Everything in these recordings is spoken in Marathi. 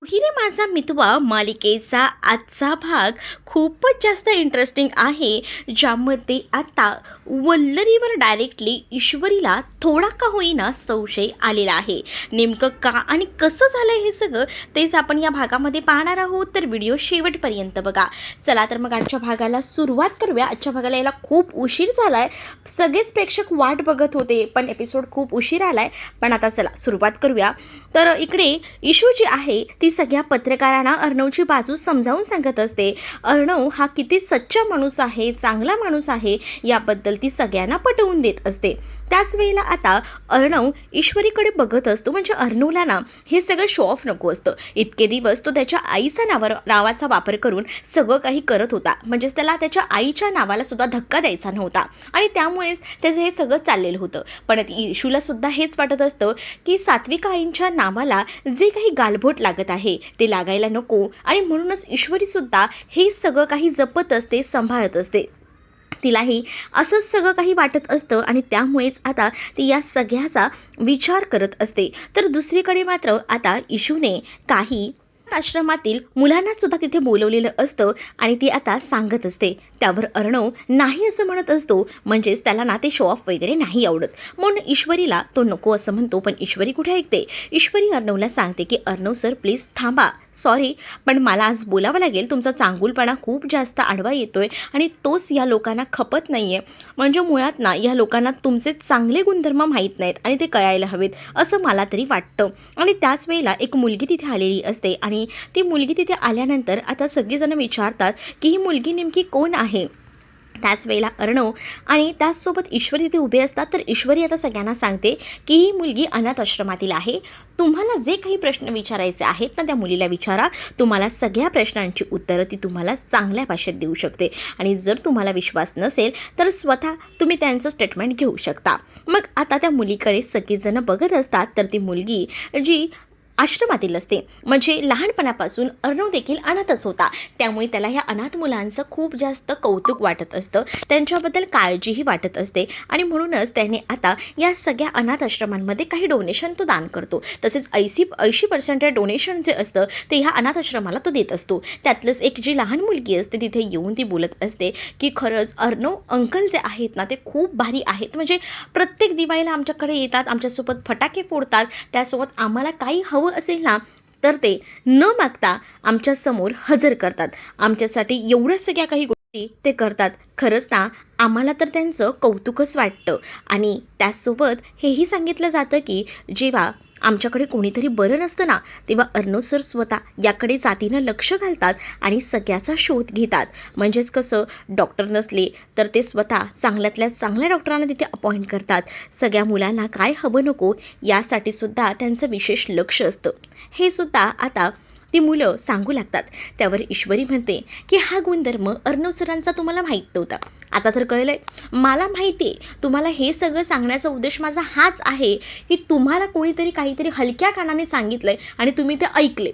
हिरे माझा मितवा मालिकेचा आजचा भाग खूपच जास्त इंटरेस्टिंग आहे, ज्यामध्ये आता वल्लरीवर डायरेक्टली ईश्वरीला थोडा का होईना संशय आलेला आहे. नेमकं का आणि कसं झालं हे सगळं तेच आपण या भागामध्ये पाहणार आहोत, तर व्हिडिओ शेवटपर्यंत बघा. चला तर मग आजच्या भागाला सुरुवात करूया. आजच्या भागाला यायला खूप उशीर झाला आहे, सगळेच प्रेक्षक वाट बघत होते, पण एपिसोड खूप उशीर आला आहे. पण आता चला सुरुवात करूया. तर इकडे ईशू जी आहे ती सगळ्या पत्रकारांना अर्णवची बाजू समजावून सांगत असते. अर्णव हा किती सच्चा माणूस आहे, चांगला माणूस आहे, याबद्दल ती सगळ्यांना पटवून देत असते. त्याच वेळेला आता अर्णव ईश्वरीकडे बघत असतो. म्हणजे अर्णवला ना हे सगळं शो ऑफ नको असतं. इतके दिवस तो त्याच्या आईचा नावाचा वापर करून सगळं काही करत होता, म्हणजेच त्याला त्याच्या आईच्या नावाला सुद्धा धक्का द्यायचा नव्हता आणि त्यामुळेच त्याचं हे सगळं चाललेलं होतं. पण ईशूला सुद्धा हेच वाटत असतं की सात्विक आईंच्या नावाला जे काही गालबोट लागत आहे ते लागायला नको, आणि म्हणूनच ईश्वरीसुद्धा हे सगळं काही जपत असते, सांभाळत असते. तिलाही असंच सगळं काही वाटत असतं आणि त्यामुळेच आता ती या सगळ्याचा विचार करत असते. तर दुसरीकडे मात्र आता ईशूने काही आश्रमातील मुलांना सुद्धा तिथे बोलवलेलं असतं आणि ती आता सांगत असते. त्यावर अर्णव नाही असं म्हणत असतो, म्हणजेच त्याला ना ते शो ऑफ वगैरे नाही आवडत, म्हणून ईश्वरीला तो नको असं म्हणतो. पण ईश्वरी कुठे ऐकते. ईश्वरी अर्णवला सांगते की अर्णव सर प्लीज थांबा, सॉरी, पण मला आज बोलावं लागेल. तुमचा चांगुलपणा खूप जास्त आडवा येतोय आणि तोच या लोकांना खपत नाही आहे. म्हणजे मुळात ना या लोकांना तुमचे चांगले गुणधर्म माहीत नाहीत आणि ते कळायला हवेत असं मला तरी वाटतं. आणि त्याच वेळेला एक मुलगी तिथे आलेली असते आणि ती मुलगी तिथे आल्यानंतर आता सगळीजणं विचारतात की ही मुलगी नेमकी कोण आहे. त्याच वेळेला अर्णव आणि त्याचसोबत ईश्वरी तिथे उभे असतात. तर ईश्वरी आता सगळ्यांना सांगते की ही मुलगी अनाथ आश्रमातील आहे. तुम्हाला जे काही प्रश्न विचारायचे आहेत ना त्या मुलीला विचारा. तुम्हाला सगळ्या प्रश्नांची उत्तरं ती तुम्हाला चांगल्या भाषेत देऊ शकते आणि जर तुम्हाला विश्वास नसेल तर स्वतः तुम्ही त्यांचं स्टेटमेंट घेऊ शकता. मग आता त्या मुलीकडे सगळेजणं बघत असतात. तर ती मुलगी जी आश्रमातील असते, म्हणजे लहानपणापासून अर्णव देखील अनाथच होता, त्यामुळे त्याला ह्या अनाथ मुलांचं खूप जास्त कौतुक वाटत असतं, त्यांच्याबद्दल काळजीही वाटत असते आणि म्हणूनच त्याने आता या सगळ्या अनाथ आश्रमांमध्ये काही डोनेशन तो दान करतो. तसेच 80% डोनेशन जे असतं ते ह्या अनाथ आश्रमाला तो देत असतो. त्यातलंच एक जी लहान मुलगी असते तिथे येऊन ती बोलत असते की खरंच अर्णव अंकल जे आहेत ना ते खूप भारी आहेत. म्हणजे प्रत्येक दिवाळीला आमच्याकडे येतात, आमच्यासोबत फटाके फोडतात, त्यासोबत आम्हाला काही हवं असेल ना तर ते न मागता आमच्यासमोर हजर करतात. आमच्यासाठी एवढ्या सगळ्या काही गोष्टी ते करतात. खरंच ना आम्हाला तर त्यांचं कौतुकच वाटतं. आणि त्याचसोबत हेही सांगितलं जातं की जेव्हा आमच्याकडे कोणीतरी बरं नसतं ना तेव्हा अर्णव सर स्वतः याकडे जातीनं लक्ष घालतात आणि सगळ्याचा शोध घेतात. म्हणजेच कसं, डॉक्टर नसले तर ते स्वतः चांगल्यातल्या चांगल्या डॉक्टरांना तिथे अपॉइंट करतात. सगळ्या मुलांना काय हवं नको यासाठी सुद्धा त्यांचं विशेष लक्ष असतं. हे सुद्धा आता ती मुलं सांगू लागतात. त्यावर ईश्वरी म्हणते की हा गुणधर्म अर्णव सरांचा तुम्हाला माहीत नव्हता, आता तर कळलं आहे. मला माहिती आहे तुम्हाला हे सगळं सांगण्याचा उद्देश माझा हाच आहे की तुम्हाला कोणीतरी काहीतरी हलक्या कानाने सांगितलं आहे आणि तुम्ही ते ऐकले.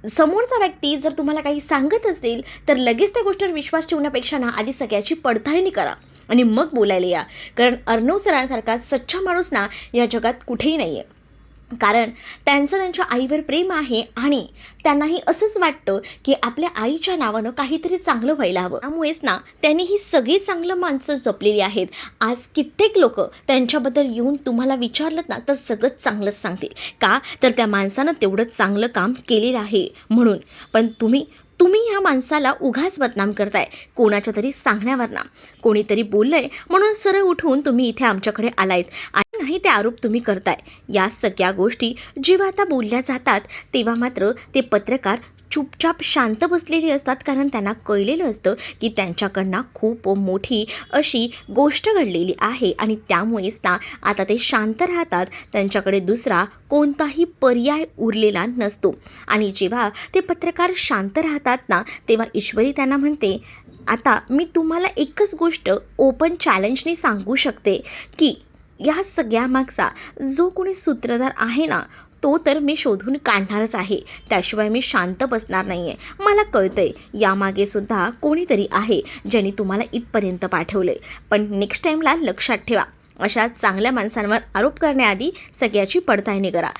समोरचा व्यक्ती जर तुम्हाला काही सांगत असेल तर लगेच त्या गोष्टीवर विश्वास ठेवण्यापेक्षा ना आधी सगळ्याची पडताळणी करा आणि मग बोलायला या. कारण अर्णव सरांसारखा सच्चा माणूस ना या जगात कुठेही नाही आहे. कारण त्यांचं त्यांच्या आईवर प्रेम आहे आणि त्यांनाही असंच वाटतं की आपल्या आईच्या नावानं काहीतरी चांगलं व्हायला हवं. त्यामुळेच ना त्यांनी ही सगळी चांगलं माणसं जपलेली आहेत. आज कित्येक लोक त्यांच्याबद्दल येऊन तुम्हाला विचारलं ना तर सगळं चांगलंच सांगतील. का तर त्या माणसानं तेवढं चांगलं काम केलेलं आहे म्हणून. पण तुम्ही ह्या माणसाला उगाच बदनाम करताय कोणाच्या तरी सांगण्यावर ना. कोणीतरी बोललंय म्हणून सरळ उठून तुम्ही इथे आमच्याकडे आलायत आणि नाही ते आरोप तुम्ही करताय. या सगळ्या गोष्टी जेव्हा आता बोलल्या जातात तेव्हा मात्र ते पत्रकार चुपचाप शांत बसलेली असतात. कारण त्यांना कळलेलं असतं की त्यांच्याकडनं खूप मोठी अशी गोष्ट घडलेली आहे आणि त्यामुळेच ना आता ते शांत राहतात. त्यांच्याकडे दुसरा कोणताही पर्याय उरलेला नसतो. आणि जेव्हा ते पत्रकार शांत राहतात ना तेव्हा ईश्वरी त्यांना म्हणते, आता मी तुम्हाला एकच गोष्ट ओपन चॅलेंजने सांगू शकते की या सगळ्या मागचा जो कोणी सूत्रधार आहे ना तो तर मी शोधून काढणारच आहे. त्याशिवाय मी शांत बसणार नाही आहे. मला कळतं आहे यामागे सुद्धा कोणीतरी आहे ज्यांनी तुम्हाला इथपर्यंत पाठवलं आहे. पण नेक्स्ट टाईमला लक्षात ठेवा, अशा चांगल्या माणसांवर आरोप करण्याआधी सगळ्याची पडताळणी करा.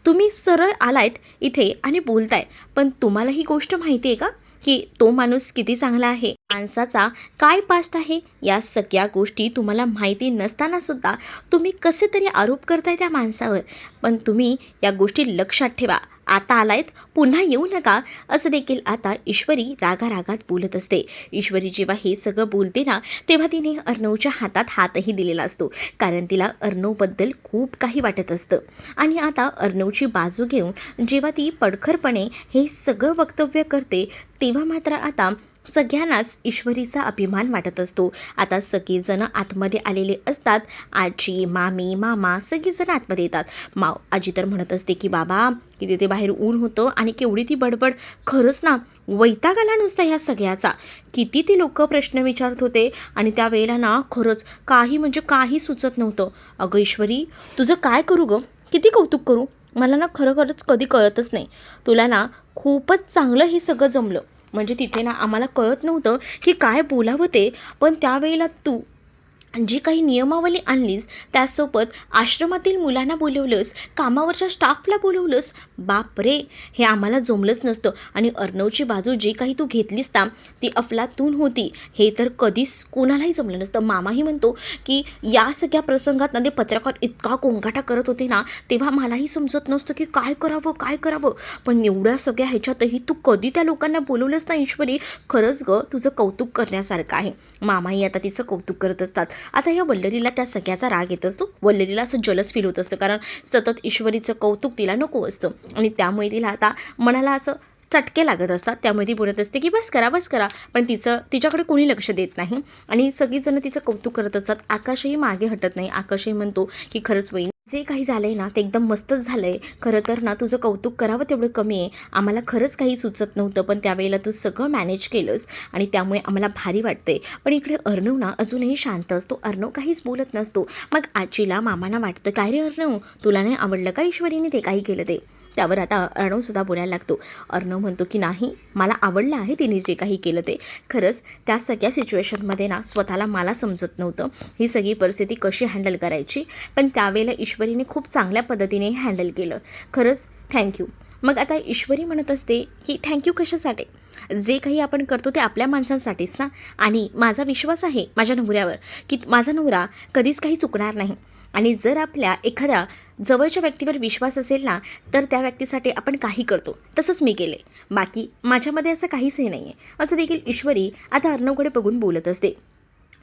तुम्ही सरळ आलायत इथे आणि बोलताय, पण तुम्हाला ही गोष्ट माहिती आहे का की तो माणूस किती चांगला आहे, माणसाचा काय पास्ट आहे, या सगळ्या गोष्टी तुम्हाला माहिती नसतानासुद्धा तुम्ही कसे तरी आरोप करताय त्या माणसावर. पण तुम्ही या गोष्टी लक्षात ठेवा, आता आलायत पुन्हा येऊ नका, असं देखील आता ईश्वरी रागारागात बोलत असते. ईश्वरी जेव्हा हे सगळं बोलते ना, तेव्हा तिने अर्णवच्या हातात हातही दिलेला असतो, कारण तिला अर्णवबद्दल खूप काही वाटत असतं. आणि आता अर्णवची बाजू घेऊन जेव्हा ती पडखरपणे हे सगळं वक्तव्य करते, तेव्हा मात्र आता सगळ्यांनाच ईश्वरीचा अभिमान वाटत असतो. आता सगळेजण आतमध्ये आलेले असतात. आजी, मामी, मामा सगळेजण आतमध्ये येतात. आजी तर म्हणत असते की बाबा की तिथे बाहेर ऊन होतं आणि केवढी ती बडबड, खरंच ना वैताग आला नुसता ह्या सगळ्याचा. किती ती लोक प्रश्न विचारत होते आणि त्यावेळेला ना खरंच काही म्हणजे काही सुचत नव्हतं. अगं ईश्वरी, तुझं काय करू गं, किती कौतुक करू, मला ना खरंच कधी कळतच नाही. तुला ना खूपच चांगलं हे सगळं जमलं. म्हणजे तिथे ना आम्हाला कळत नव्हतं की काय बोलावं ते, पण त्यावेळेला तू जी काही नियमावली आणलीस, त्यासोबत आश्रमातील मुलांना बोलवलंस, कामावरच्या स्टाफला बोलवलंस, बाप रे, हे आम्हाला जमलंच नसतं. आणि अर्णवची बाजू जी काही तू घेतलीस ना, ती अफलातून होती, हे तर कधीच कोणालाही जमलं नसतं. मामाही म्हणतो की या सगळ्या प्रसंगात ना ते पत्रकार इतका गोंगाटा करत होते ना, तेव्हा मलाही समजत नसतं की काय करावं. पण एवढ्या सगळ्या ह्याच्यातही तू कधी त्या लोकांना बोलवलंस ना ईश्वरी, खरंच गं तुझं कौतुक करण्यासारखं आहे. मामाही आता तिचं कौतुक करत असतात. आता या वल्लरीला त्या सगळ्याचा राग येत असतो. वल्लरीला असं जलस फील होत असतं, कारण सतत ईश्वरीचं कौतुक तिला नको असतं आणि त्यामुळे तिला आता मनाला असं चटके लागत असतात. त्यामुळे ती बोलत असते की बस करा, पण तिच्याकडे कोणी लक्ष देत नाही आणि सगळीजणं तिचं कौतुक करत असतात. आकाशही मागे हटत नाही. आकाशही म्हणतो की खरंच वहिनी, जे काही झालं आहे ना ते एकदम मस्तच झालं आहे. खरं तर ना तुझं कौतुक करावं तेवढं कमी आहे. आम्हाला खरंच काही सुचत नव्हतं, पण त्यावेळेला तू सगळं मॅनेज केलंस आणि त्यामुळे आम्हाला भारी वाटते. पण इकडे अर्णव ना अजूनही शांत असतो. अर्णव काहीच बोलत नसतो. मग आजीला मामांना वाटतं, काय रे अर्णव, तुला नाही आवडलं का ईश्वरीने ते काही केलं ते? त्यावर आता अर्णवसुद्धा बोलायला लागतो. अर्णव म्हणतो की नाही, मला आवडलं आहे तिने जे काही केलं ते. खरंच त्या सगळ्या सिच्युएशनमध्ये ना स्वतःला मला समजत नव्हतं ही सगळी परिस्थिती कशी हँडल करायची, पण त्यावेळेला ईश्वरीने खूप चांगल्या पद्धतीने हँडल केलं. खरंच थँक्यू. मग आता ईश्वरी म्हणत असते की थँक्यू कशासाठी, जे काही आपण करतो ते आपल्या माणसांसाठीच ना. आणि माझा विश्वास आहे माझ्या नवऱ्यावर की माझा नवरा कधीच काही चुकणार नाही. आणि जर आपल्या एखाद्या जवळच्या व्यक्तीवर विश्वास असेल ना, तर त्या व्यक्तीसाठी आपण काही करतो. तसंच मी केले. बाकी माझ्यामध्ये असं काहीचही नाही आहे, असं देखील ईश्वरी आता अर्णवकडे बघून बोलत असते.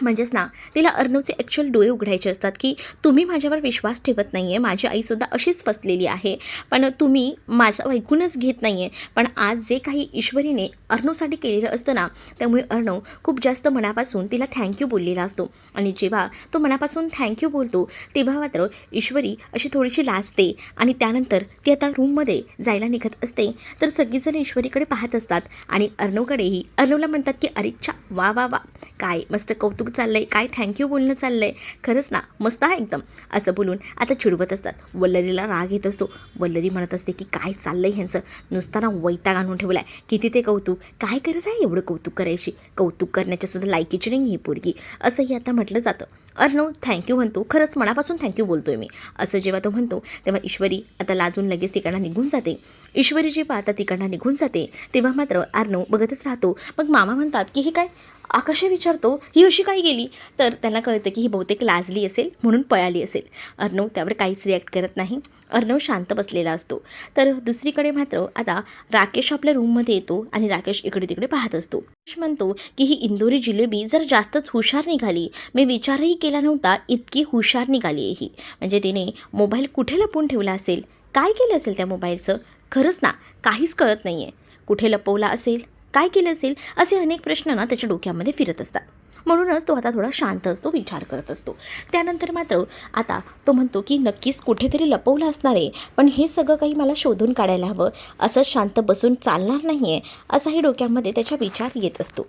म्हणजेच ना तिला अर्णवचे ॲक्च्युअल डोळे उघडायचे असतात की तुम्ही माझ्यावर विश्वास ठेवत नाही आहे, माझी आईसुद्धा अशीच फसलेली आहे, पण तुम्ही माझं ऐकूनच घेत नाही आहे. पण आज जे काही ईश्वरीने अर्णवसाठी केलेलं असतं ना, त्यामुळे अर्णव खूप जास्त मनापासून तिला थँक्यू बोललेला असतो. आणि जेव्हा तो मनापासून थँक्यू बोलतो, तेव्हा मात्र ईश्वरी अशी थोडीशी लाजते आणि त्यानंतर ती आता रूममध्ये जायला निघत असते. तर सगळीजण ईश्वरीकडे पाहत असतात आणि अर्णवकडेही अर्णवला म्हणतात की अरे छा, वा वा वा, काय मस्त कौतुक चाललंय, काय थँक्यू बोलणं चाललंय, खरंच ना मस्त आहे एकदम, असं बोलून आता चिडवत असतात. वल्लरीला राग येत असतो. वल्लरी म्हणत असते की काय चाललंय ह्यांचं, नुसताना वैताग आणून ठेवलाय, किती ते कौतुक, काय गरज आहे एवढं कौतुक करायची, कौतुक करण्याच्या सुद्धा लायकीची नाही ही पोरगी, असंही आता म्हटलं जातं. अर्णव थँक्यू म्हणतो, खरंच मनापासून थँक्यू बोलतोय मी, असं जेव्हा तो म्हणतो तेव्हा ईश्वरी आता लाजून लगेच तिकडनं निघून जाते. ईश्वरी जेव्हा आता तिकडनं निघून जाते तेव्हा मात्र अर्णव बघतच राहतो. मग मामा म्हणतात की हे काय, आकाश विचारतो ही अशी काय गेली, तर त्यांना कळतं की ही बहुतेक लाजली असेल म्हणून पळाली असेल. अर्णव त्यावर काहीच रिॲक्ट करत नाही. अर्णव शांत बसलेला असतो. तर दुसरीकडे मात्र आता राकेश आपल्या रूममध्ये येतो आणि राकेश इकडे तिकडे पाहत असतो. राकेश म्हणतो की ही इंदोरी जिलेबी जर जास्तच हुशार निघाली, मी विचारही केला नव्हता इतकी हुशार निघाली आहे ही. म्हणजे तिने मोबाईल कुठे लपवून ठेवला असेल, काय केलं असेल त्या मोबाईलचं, खरंच ना काहीच कळत नाही आहे. कुठे लपवला असेल, काय केलं असेल, असे अनेक प्रश्न ना त्याच्या डोक्यामध्ये फिरत असतात. म्हणूनच तो आता थोडा शांत असतो, विचार करत असतो. त्यानंतर मात्र आता तो म्हणतो की नक्कीच कुठेतरी लपवलं असणार आहे, पण हे सगळं काही मला शोधून काढायला हवं, असंच शांत बसून चालणार नाही आहे, असाही डोक्यामध्ये त्याच्या विचार येत असतो.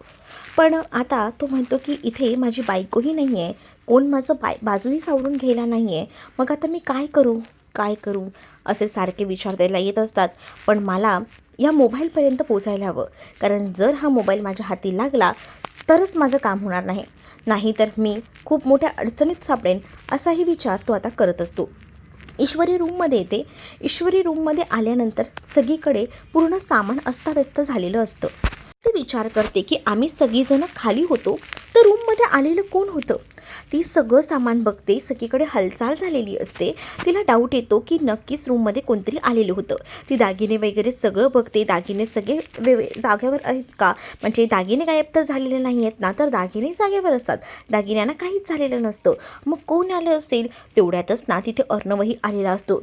पण आता तो म्हणतो की इथे माझी बायकोही नाही आहे, कोण माझं बाजूही सावरून घ्यायला नाही आहे, मग आता मी काय करू असे सारखे विचार त्याला येत असतात. पण मला या मोबाईलपर्यंत पोचायला हवं, कारण जर हा मोबाईल माझ्या हाती लागला तरच माझं काम होणार नाही तर मी खूप मोठ्या अडचणीत सापडेन, असाही विचार तो आता करत असतो. ईश्वरी रूममध्ये येते. ईश्वरी रूममध्ये आल्यानंतर सगळीकडे पूर्ण सामान अस्ताव्यस्त झालेलं असतं. ती विचार करते की आम्ही सगळीजणं खाली होतो तर रूममध्ये आलेलं कोण होतं. ती सगळं सामान बघते, सगळीकडे हालचाल झालेली असते. तिला डाऊट येतो की नक्कीच रूममध्ये कोणतरी आलेलं होतं. ती दागिने वगैरे सगळं बघते. दागिने सगळे जागेवर आहेत का, म्हणजे दागिने गायब तर झालेले नाही आहेत ना, तर दागिने जागेवर असतात. दागिन्यांना काहीच झालेलं नसतं. मग कोण आलं असेल. तेवढ्यातच ना तिथे अर्णवही आलेला असतो.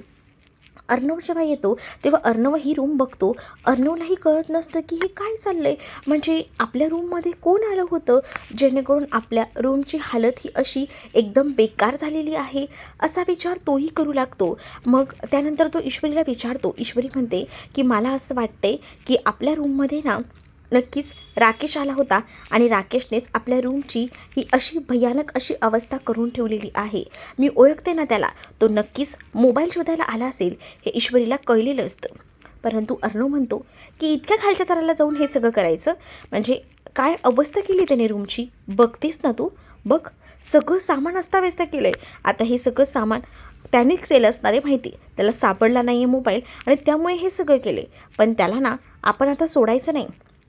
अर्णव जेव्हा येतो तेव्हा अर्णव ही रूम बघतो. अर्णवलाही कळत नसतं की हे काय चाललं आहे, म्हणजे आपल्या रूममध्ये कोण आलं होतं जेणेकरून आपल्या रूमची हालत ही अशी एकदम बेकार झालेली आहे, असा विचार तोही करू लागतो. मग त्यानंतर तो ईश्वरीला विचारतो. ईश्वरी म्हणते की मला असं वाटते की आपल्या रूममध्ये ना नक्कीच राकेश आला होता आणि राकेशनेच आपल्या रूमची ही अशी भयानक अशी अवस्था करून ठेवलेली आहे. मी ओळखते ना त्याला, तो नक्कीच मोबाईल शोधायला आला असेल हे ईश्वरीला कळलेलं असतं. परंतु अर्णव म्हणतो की इतक्या खालच्या थराला जाऊन हे सगळं करायचं, म्हणजे काय अवस्था केली त्याने रूमची, बघतेस ना तू, बघ सगळं सामान अस्ताव्यस्त केलं आहे. आता हे सगळं सामान त्यानेच केलं असणारे माहिती, त्याला सापडला नाही आहे मोबाईल आणि त्यामुळे हे सगळं केले. पण त्याला ना आपण आता सोडायचं नाही.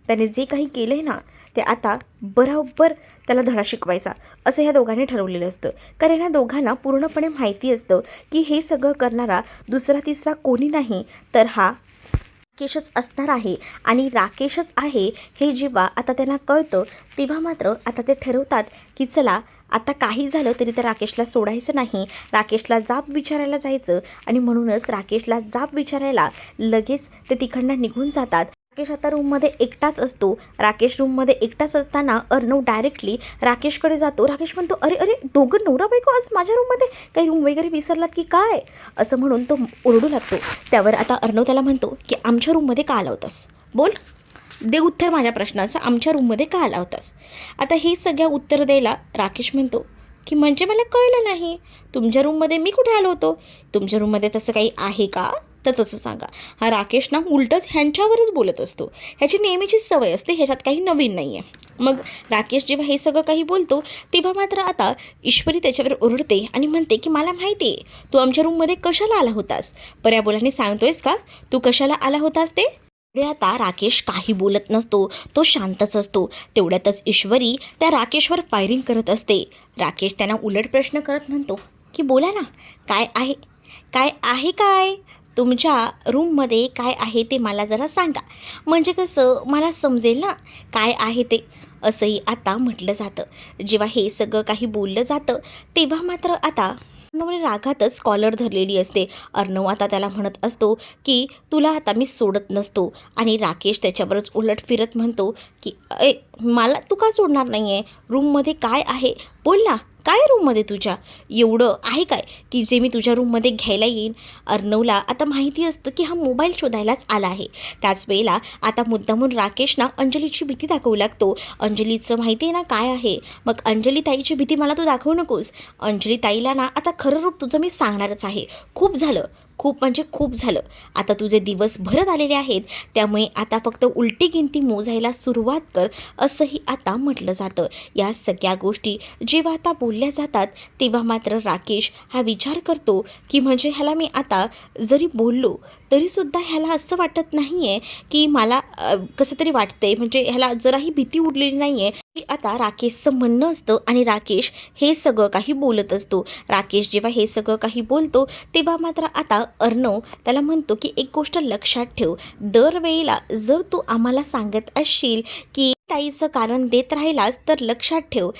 त्याने जे काही केलं आहे ना ते आता बरोबर त्याला धडा शिकवायचा, असं ह्या दोघांनी ठरवलेलं असतं. कारण ह्या दोघांना पूर्णपणे माहिती असतं की हे सगळं करणारा दुसरा तिसरा कोणी नाही तर हा राकेशच असणार आहे. आणि राकेशच आहे हे जेव्हा आता त्यांना कळतं तेव्हा मात्र आता ते ठरवतात की चला आता काही झालं तरी त्या राकेशला सोडायचं नाही, राकेशला जाब विचारायला जायचं. आणि म्हणूनच राकेशला जाब विचारायला लगेच ते तिकडनं निघून जातात. राकेश आता रूममध्ये एकटाच असतो. राकेश रूममध्ये एकटाच असताना अर्णव डायरेक्टली राकेशकडे जातो. राकेश म्हणतो अरे अरे दोघं नवरा बायको आज माझ्या रूममध्ये, काही रूम वगैरे विसरलात की काय, असं म्हणून तो ओरडू लागतो. त्यावर आता अर्णव त्याला म्हणतो की आमच्या रूममध्ये का आला होतास, बोल, दे उत्तर माझ्या प्रश्नाचं, आमच्या रूममध्ये का आला होतास. आता हे सगळ्या उत्तर द्यायला राकेश म्हणतो की म्हणजे मला कळलं नाही, तुमच्या रूममध्ये मी कुठे आलो होतो, तुमच्या रूममध्ये तसं काही आहे का, तर तसं सांगा. हा राकेश ना उलटंच ह्यांच्यावरच बोलत असतो, ह्याची नेहमीचीच सवय असते, ह्याच्यात काही नवीन नाही आहे. मग राकेश जेव्हा हे सगळं काही बोलतो तेव्हा मात्र आता ईश्वरी त्याच्यावर ओरडते आणि म्हणते की मला माहिती आहे तू आमच्या रूममध्ये कशाला आला होतास, पर्या बोलाने सांगतोयस का तू कशाला आला होतास ते. आता राकेश काही बोलत नसतो, तो शांतच असतो. तेवढ्यातच ईश्वरी त्या राकेशवर फायरिंग करत असते. राकेश त्यांना उलट प्रश्न करत म्हणतो की बोला ना, काय आहे, काय आहे, काय तुमच्या रूममध्ये काय आहे ते मला जरा सांगा, म्हणजे कसं मला समजेल ना काय आहे ते, असंही आता म्हटलं जातं. जेव्हा हे सगळं काही बोललं जातं तेव्हा मात्र आता अर्णवने रागातच कॉलर धरलेली असते. अर्णव आता त्याला म्हणत असतो की तुला आता मी सोडत नसतो. आणि राकेश त्याच्यावरच उलट फिरत म्हणतो की मला तू का सोडणार नाही आहे, रूममध्ये काय आहे बोल ना, काय रूममध्ये तुझ्या एवढं आहे काय की जे मी तुझ्या रूममध्ये घ्यायला येईन. अर्णवला आता माहिती असतं की हा मोबाईल शोधायलाच आला आहे. त्याच वेळेला आता मुद्दामून राकेश ना अंजलीची भीती दाखवू लागतो. अंजलीचं माहिती आहे ना काय आहे, मग अंजली ताईची भीती मला तू दाखवू नकोस. अंजली ताईला ना आता खरं रूप तुझं मी सांगणारच आहे. खूप झालं, खूप म्हणजे खूप झालं, आता तुझे दिवस भरत आलेले आहेत, त्यामुळे आता फक्त उलटी गिनती मोजायला सुरुवात कर, असंही आता म्हटलं जातं. या सगळ्या गोष्टी जेव्हा आता बोलल्या जातात तेव्हा मात्र राकेश हा विचार करतो की म्हणजे ह्याला मी आता जरी बोललो तरीसुद्धा ह्याला असं वाटत नाही आहे की मला कसं तरी वाटतंय, म्हणजे ह्याला जराही भीती उडलेली नाही आहे की आता राकेशचं म्हणणं असतं आणि राकेश हे सगळं काही बोलत असतो. राकेश जेव्हा हे सगळं काही बोलतो तेव्हा मात्र आता अर्णव त्याला म्हणतो की एक गोष्ट लक्षात ठेव, दरवेळेला जर तू आम्हाला सांगत असशील की ताईचं कारण देत राहिलास तर लक्षात ठेव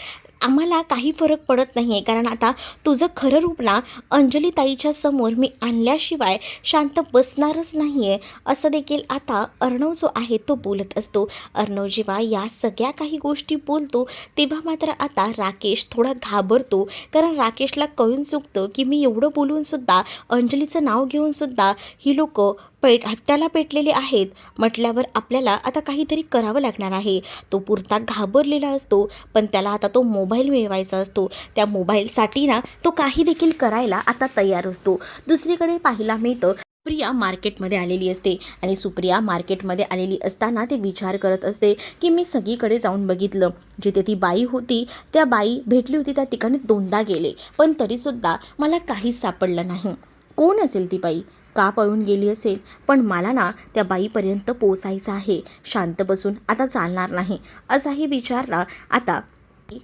आम्हाला काही फरक पडत नाही आहे, कारण आता तुझं खरं रूप ना अंजली ताईच्या समोर मी आणल्याशिवाय शांत बसणारच नाही आहे, असं देखील आता अर्णव जो आहे तो बोलत असतो. अर्णव जेव्हा या सगळ्या काही गोष्टी बोलतो तेव्हा मात्र आता राकेश थोडा घाबरतो, कारण राकेशला कळून चुकतं की मी एवढं बोलूनसुद्धा अंजलीचं नाव घेऊनसुद्धा ही लोक हत्याला पेटलेले आहेत म्हटल्यावर आपल्याला आता काहीतरी करावं लागणार आहे. तो पुरता घाबरलेला असतो, पण त्याला आता तो मोबाईल मिळवायचा असतो. त्या मोबाईलसाठी ना तो काही देखील करायला आता तयार असतो. दुसरीकडे पाहायला मिळतं सुप्रिया मार्केटमध्ये आलेली असते आणि सुप्रिया मार्केटमध्ये आलेली असताना ते विचार करत असते की मी सगळीकडे जाऊन बघितलं, जिथे ती बाई होती त्या बाई भेटली होती त्या ठिकाणी दोनदा गेले, पण तरीसुद्धा मला काहीच सापडलं नाही. कोण असेल ती बाई, का पळून गेली असेल, पण मला ना त्या बाईपर्यंत पोचायचं आहे. शांत बसून आता चालणार नाही, असाही विचार ना आता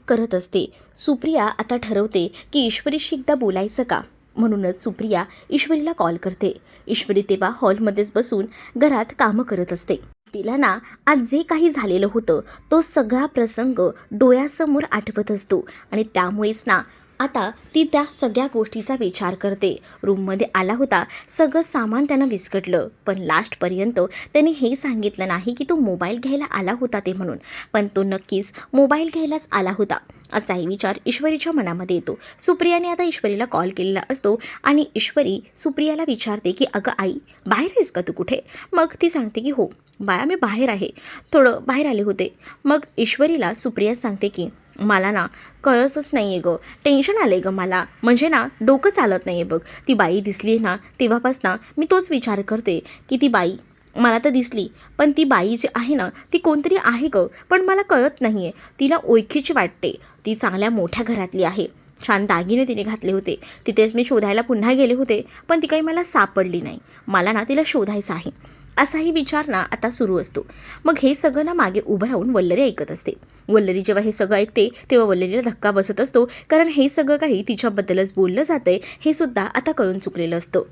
करत असते. सुप्रिया आता ठरवते की ईश्वरीशी एकदा बोलायचं का. म्हणूनच सुप्रिया ईश्वरीला कॉल करते. ईश्वरी तेव्हा हॉलमध्येच बसून घरात कामं करत असते. तिला ना आज जे काही झालेलं होतं तो सगळा प्रसंग डोळ्यासमोर आठवत असतो आणि त्यामुळेच ना आता ती त्या सगळ्या गोष्टीचा विचार करते. रूममध्ये आला होता, सगळं सामान त्यानं विस्कटलं, पण लास्टपर्यंत त्याने हे सांगितलं नाही की तो मोबाईल घ्यायला आला होता ते म्हणून, पण तो नक्कीच मोबाईल घ्यायलाच आला होता असाही विचार ईश्वरीच्या मनामध्ये येतो. सुप्रियाने आता ईश्वरीला कॉल केलेला असतो आणि ईश्वरी सुप्रियाला विचारते की अगं आई, बाहेर आहेस का तू कुठे. मग ती सांगते की हो बाळा, मी बाहेर आहे, थोडं बाहेर आले होते. मग ईश्वरीला सुप्रिया सांगते की मला ना कळतच नाही आहे गं, टेन्शन आलं आहे गं मला, म्हणजे ना डोकं चालत नाही आहे बघ. ती बाई दिसली ना तेव्हापासनं मी तोच विचार करते की ती बाई मला तर दिसली, पण ती बाई जी आहे ना ती कोणतरी आहे गं, पण मला कळत नाही आहे. तिला ओळखीची वाटते, ती चांगल्या मोठ्या घरातली आहे, छान दागिने तिने घातले होते. तिथेच मी शोधायला पुन्हा गेले होते, पण ती काही मला सापडली नाही. मला ना तिला शोधायचं आहे असाही विचार ना आता सुरू असतो. मग हे सगळं ना मागे उभं राहून वल्लरी ऐकत असते. वल्लरी जेव्हा हे सगळं ऐकते तेव्हा वल्लरीला धक्का बसत असतो, कारण हे सगळं काही तिच्याबद्दलच बोललं जातंय हे सुद्धा आता कळून चुकलेलं असतं.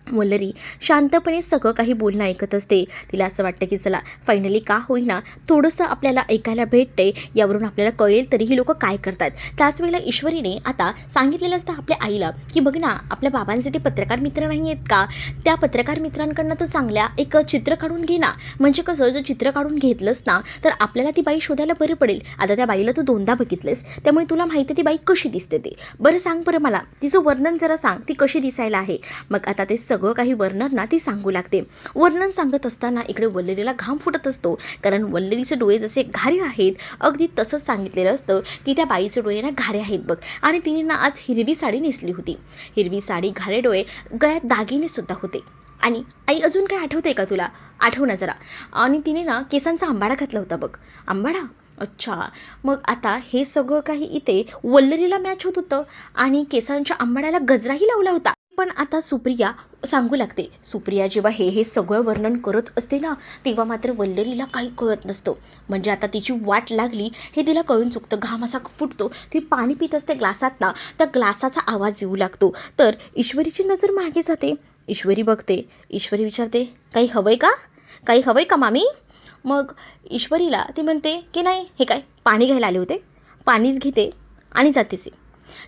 वल्लरी शांतपणे सगळं काही बोलणं ऐकत असते. तिला असं वाटतं की चला फायनली का होईना थोडंसं आपल्याला ऐकायला भेटते, यावरून आपल्याला कळेल तरी ही लोक काय करतात. त्याच वेळेला ईश्वरीने आता सांगितलेलं असतं आपल्या आईला की बघ ना, आपल्या बाबांचे ते पत्रकार मित्र नाही आहेत का, त्या पत्रकार मित्रांकडनं तो चांगल्या एक चित्र काढून घे ना, म्हणजे कसं जर चित्र काढून घेतलंस ना तर आपल्याला ती बाई शोधायला बरं पडेल. आता त्या बाईला तू दोनदा बघितलेस, त्यामुळे तुला माहिती आहे ती बाई कशी दिसते ते. बरं सांग बरं मला, तिचं वर्णन जरा सांग, ती कशी दिसायला आहे. मग आता ते सगळं काही वर्णन ना ती सांगू लागते. वर्णन सांगत असताना इकडे वल्लरीला घाम फुटत असतो, कारण वल्लरीचे डोळे जसे घारे आहेत अगदी तसंच सांगितलेलं असतं की त्या बाईचे डोळे ना घारे आहेत बघ. आणि तिने ना आज हिरवी साडी नेसली होती, हिरवी साडी, घारे डोळे, गळ्यात दागिने सुद्धा होते. आणि आई अजून काय आठवते का तुला, आठव ना जरा. आणि तिने ना केसांचा आंबाडा घातला होता बघ. आंबाडा, अच्छा. मग आता हे सगळं काही इथे वल्लरीला मॅच होत होतं आणि केसांच्या आंबाड्याला गजराही लावला होता. पण आता सुप्रिया सांगू लागते. सुप्रिया जेव्हा हे सगळं वर्णन करत असते ना तेव्हा मात्र वल्लरीला काही कळत नसतं. म्हणजे आता तिची वाट लागली हे तिला कळून चुकतं. घाम असा फुटतो, ती पाणी पित असते ग्लासात ना, त्या ग्लासाचा आवाज येऊ लागतो. तर ईश्वरीची नजर मागे जाते. ईश्वरी बघते, ईश्वरी विचारते काही हवंय का, काही हवंय का मामी. मग ईश्वरीला ती म्हणते की नाही, हे काय पाणी घ्यायला आले होते, पाणीच घेते आणि जातेच.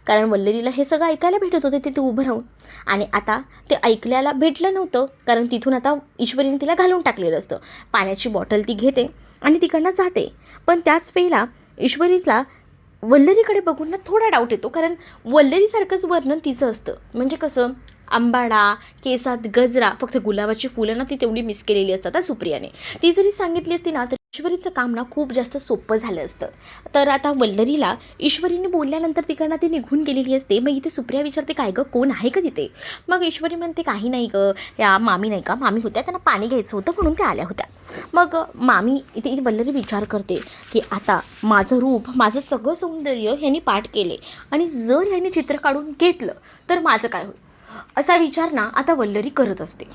कारण वल्लरीला हे सगळं ऐकायला भेटत होते तिथे उभं राहून, आणि आता ते ऐकल्याला भेटलं नव्हतं, कारण तिथून आता ईश्वरीने तिला घालून टाकलेलं असतं. पाण्याची बॉटल ती घेते आणि तिकडनं जाते. पण त्याच वेळेला ईश्वरीला वल्लरीकडे बघून ना थोडा डाऊट येतो, कारण वल्लरीसारखंच वर्णन तिचं असतं. म्हणजे कसं, आंबाडा, केसात गजरा, फक्त गुलाबाची फुलं ना ती तेवढी मिस केलेली असतात सुप्रियाने. ती जरी सांगितली असती ना तर ईश्वरीचं काम ना खूप जास्त सोपं झालं असतं. तर आता वल्लरीला ईश्वरीने बोलल्यानंतर तिकडनं ती निघून गेलेली असते. मग इथे सुप्रिया विचारते काय गं, कोण आहे का तिथे. मग ईश्वरी म्हणते काही नाही गं, या मामी नाही का, मामी होत्या, त्यांना पाणी घ्यायचं होतं म्हणून त्या आल्या होत्या. मग मामी इथे वल्लरी विचार करते की आता माझं रूप, माझं सगळं सौंदर्य ह्यांनी पाठ केले आणि जर ह्यांनी चित्र काढून घेतलं तर माझं काय होईल, असा विचार ना आता वल्लरी करत असते.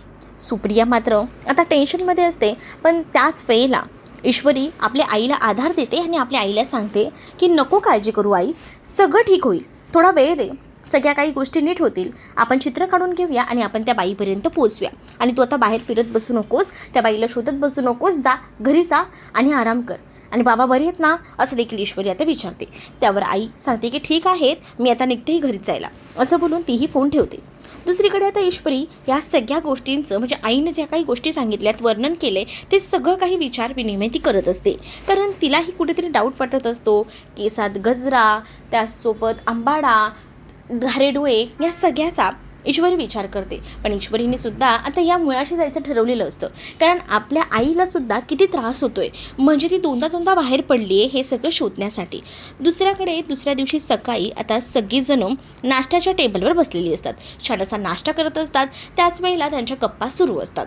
सुप्रिया मात्र आता टेन्शनमध्ये असते. पण त्याच वेळेला ईश्वरी आपल्या आईला आधार देते आणि आपल्या आईला सांगते की नको काळजी करू आईस, सगळं ठीक होईल, थोडा वेळ दे, सगळ्या काही गोष्टी नीट होतील. आपण चित्र काढून घेऊया आणि आपण त्या बाईपर्यंत पोचूया. आणि तू आता बाहेर फिरत बसू नकोस, त्या बाईला शोधत बसू नकोस, जा घरी जा आणि आराम कर. आणि बाबा बरे आहेत ना, असं देखील ईश्वरी आता विचारते. त्यावर आई सांगते की ठीक आहेत, मी आता निघतेही घरीच जायला, असं बोलून तीही फोन ठेवते. दुसरीकडे आता ईश्वरी या सगळ्या गोष्टींचं, म्हणजे आईनं ज्या काही गोष्टी सांगितल्यात, वर्णन केले, ते सगळं काही विचार विनिमय ती करत असते. कारण तिलाही कुठेतरी डाऊट वाटत असतो. केसात गजरा, त्याचसोबत आंबाडा, घारे डोळे, या सगळ्याचा ईश्वरी विचार करते. पण ईश्वरीने सुद्धा आता या मुळाशी जायचं ठरवलेलं असतं, कारण आपल्या आईला सुद्धा किती त्रास होतोय, म्हणजे ती दोनदा बाहेर पडली आहे हे सगळं शोधण्यासाठी. दुसऱ्याकडे दुसऱ्या दिवशी सकाळी आता सगळीजणं नाश्त्याच्या टेबलवर बसलेली असतात, छान असा नाश्ता करत असतात. त्याच वेळेला त्यांच्या गप्पा सुरू असतात.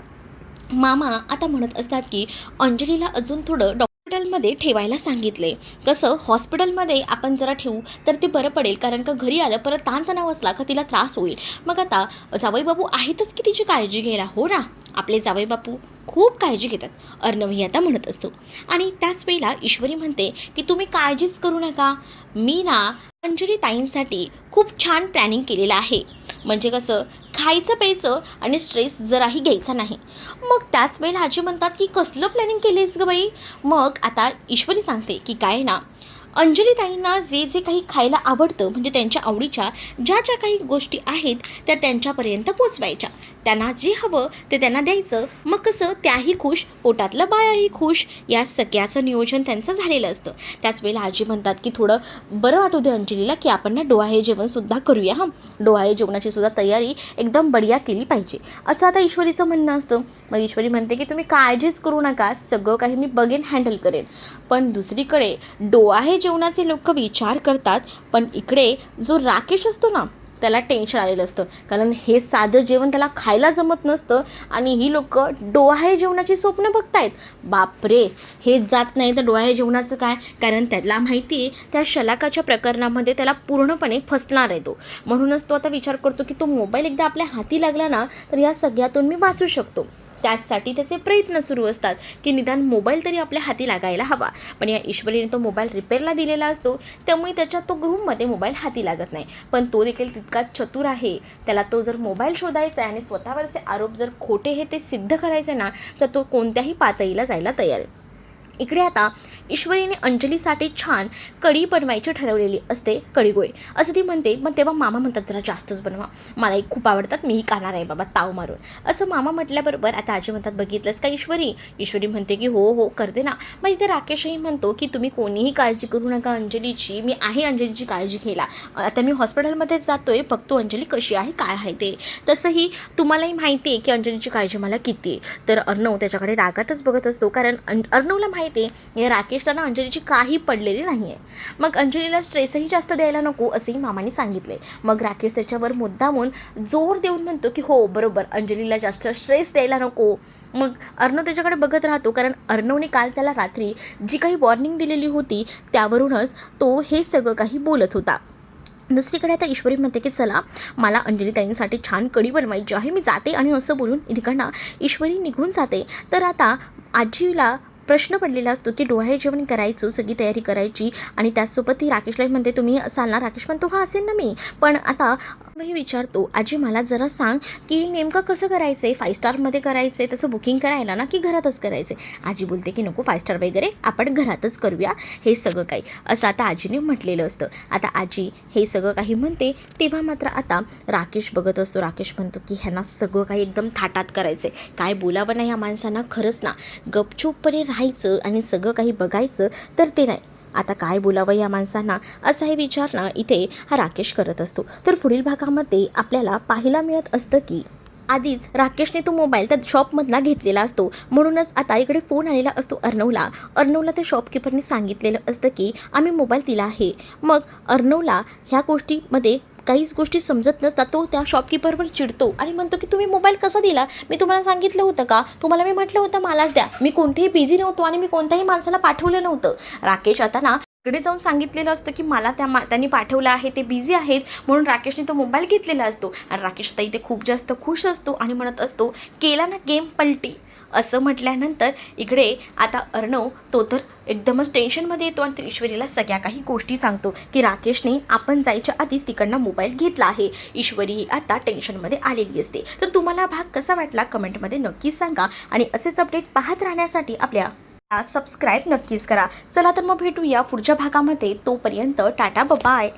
मामा आता म्हणत असतात की अंजलीला अजून थोडं हॉस्पिटलमध्ये ठेवायला सांगितले. कसं हॉस्पिटलमध्ये आपण जरा ठेवू तर ते बरं पडेल, कारण का घरी आलं परत ताणतणाव असला का तिला त्रास होईल. मग आता जावईबापू आहेतच की तिची काळजी घ्यायला, हो ना. आपले जावईबापू खूप काळजी घेतात, अर्णवही आता म्हणत असतो. आणि त्याच वेळेला ईश्वरी म्हणते की तुम्ही काळजीच करू नका, मी ना अंजली ताईंसाठी खूप छान प्लॅनिंग केलेलं आहे. म्हणजे कसं, खायचं प्यायचं आणि स्ट्रेस जराही घ्यायचा नाही. मग त्याच वेळेला आजी म्हणतात की कसलं प्लॅनिंग केलीस गं बाई. मग आता ईश्वरी सांगते की काय ना, अंजली ताईंना जे जे काही खायला आवडतं, म्हणजे त्यांच्या आवडीच्या ज्या ज्या काही गोष्टी आहेत त्या त्यांच्यापर्यंत पोचवायच्या. त्यांना जे हवं ते त्यांना द्यायचं. मग कसं, त्याही खुश, पोटातलं बाळही खुश. या सगळ्याचं नियोजन त्यांचं झालेलं असतं. त्याच वेळेला आजी म्हणतात की थोडं बरं वाटू दे अंजलीला, की आपण ना डोहाळे जेवणसुद्धा करूया. हां, डोहाळे जेवणाची सुद्धा तयारी एकदम बढिया केली पाहिजे, असं आता ईश्वरीचं म्हणणं असतं. मग ईश्वरी म्हणते की तुम्ही काळजीच करू नका, सगळं काही मी बघेन, हँडल करेन. पण दुसरीकडे डोहाळे जेवणाचे लोक विचार करतात, पण इकडे जो राकेश असतो ना त्याला टेन्शन आलेलं असतं, कारण हे साधं जेवण त्याला खायला जमत नसतं आणि ही लोक डोहाळे जेवणाची स्वप्न बघतायत. बापरे, हे जात नाही तर डोहाळे जेवणाचं काय, कारण त्याला माहिती आहे त्या शलाकाच्या प्रकरणामध्ये त्याला पूर्णपणे फसणार आहे तो. म्हणूनच तो आता विचार करतो की तो मोबाईल एकदा आपल्या हाती लागला ना तर या सगळ्यातून मी वाचू शकतो. त्याचसाठी त्याचे प्रयत्न सुरू असतात की निदान मोबाईल तरी आपल्या हाती लागायला हवा. पण या ईश्वरीने तो मोबाईल रिपेअरला दिलेला असतो, त्यामुळे त्याच्या तो रूममध्ये मोबाईल हाती लागत नाही. पण तो देखील तितकाच चतुर आहे. त्याला तो जर मोबाईल शोधायचा आहे आणि स्वतःवरचे आरोप जर खोटे हे ते सिद्ध करायचे ना, तर तो कोणत्याही पातळीला जायला तयार आहे. इकडे आता ईश्वरीने अंजलीसाठी छान कढी बनवायची ठरवलेली असते, कढीगोळे असं ती म्हणते. मग तेव्हा मामा म्हणतात जरा जास्तच बनवा, मलाही खूप आवडतात, मीही खाणार आहे बाबा ताव मारून, असं मामा म्हटल्याबरोबर आता आजी म्हणतात बघितलंस का ईश्वरी. ईश्वरी म्हणते की हो हो करते ना. मग इथे राकेशही म्हणतो की तुम्ही कोणीही काळजी करू नका अंजलीची, मी आहे अंजलीची काळजी घ्यायला. आता मी हॉस्पिटलमध्येच जातोय, बघतो अंजली कशी आहे काय आहे ते. तसंही तुम्हालाही माहिती आहे की अंजलीची काळजी मला किती आहे. तर अर्णव त्याच्याकडे रागातच बघत असतो, कारण अर्णवला माहिती आहे या राकेशला ना अंजलीची काही पडलेली नाही आहे. मग अंजलीला स्ट्रेसही जास्त द्यायला नको असंही मामाने सांगितले. मग राकेश त्याच्यावर मुद्दामून जोर देऊन म्हणतो की हो बरोबर, अंजलीला जास्त स्ट्रेस द्यायला नको. मग अर्णव त्याच्याकडे बघत राहतो, कारण अर्णवने काल त्याला रात्री जी काही वॉर्निंग दिलेली होती त्यावरूनच तो हे सगळं काही बोलत होता. दुसरीकडे आता ईश्वरी म्हणते की चला मला अंजली ताईंसाठी छान कढी बनवायची आहे, मी जाते. आणि असं बोलून इकडनं ईश्वरी निघून जाते. तर आता आजीला प्रश्न पडलेला असतो की डोहाळे जेवण करायचं, सगळी तयारी करायची. आणि त्याचसोबत ती राकेशलाही म्हणते तुम्ही असाल ना. राकेश म्हणतो हा असेल ना मी. पण आता मी विचारतो आजी मला जरा सांग की नेमकं कसं करायचं आहे, 5 स्टारमध्ये करायचं आहे तसं बुकिंग करायला ना, की घरातच करायचं आहे. आजी बोलते की नको 5 स्टार वगैरे, आपण घरातच करूया हे सगळं काही, असं आता आजीने म्हटलेलं असतं. आता आजी हे सगळं काही म्हणते तेव्हा मात्र आता राकेश बघत असतो. राकेश म्हणतो की ह्यांना सगळं काही एकदम थाटात करायचं आहे, काय बोलावं नाही या माणसांना, खरंच ना गपचूपपणे राहायचं आणि सगळं काही बघायचं तर ते नाही. आता काय बोलावं या माणसांना असा हे विचार ना इथे हा राकेश करत असतो. तर पुढील भागामध्ये आपल्याला पाहायला मिळत असतं की आधीच राकेशने तो मोबाईल त्या शॉपमधला घेतलेला असतो. म्हणूनच आता इकडे फोन आलेला असतो अर्णवला. अर्णवला त्या शॉपकीपरने सांगितलेलं असतं की आम्ही मोबाईल दिला आहे. मग अर्णवला ह्या गोष्टीमध्ये काहीच गोष्टी समजत नसतात. तो त्या शॉपकीपरवर चिडतो आणि म्हणतो की तुम्ही मोबाईल कसा दिला, मी तुम्हाला सांगितलं होतं का, तुम्हाला मी म्हटलं होतं मलाच द्या, मी कोणतेही बिझी नव्हतो आणि मी कोणत्याही माणसाला पाठवलं नव्हतं. राकेश आता ना इकडे जाऊन सांगितलेलं असतं की मला त्यांनी पाठवलं आहे, ते बिझी आहेत, म्हणून राकेशने तो मोबाईल घेतलेला असतो. आणि राकेश आता इथे खूप जास्त खुश असतो आणि म्हणत असतो केला ना गेम पलटी. असं म्हटल्यानंतर इकडे आता अर्णव तो तर एकदमच टेन्शनमध्ये येतो आणि ईश्वरीला सगळ्या काही गोष्टी सांगतो की राकेशने आपण जायच्या आधीच तिकडनं मोबाईल घेतला आहे. ईश्वरी आता टेन्शनमध्ये आलेली असते. तर तुम्हाला भाग कसा वाटला कमेंटमध्ये नक्कीच सांगा आणि असेच अपडेट पाहत राहण्यासाठी आपल्या सबस्क्राईब नक्कीच करा. चला तर मग भेटूया पुढच्या भागामध्ये. तोपर्यंत टाटा बाय.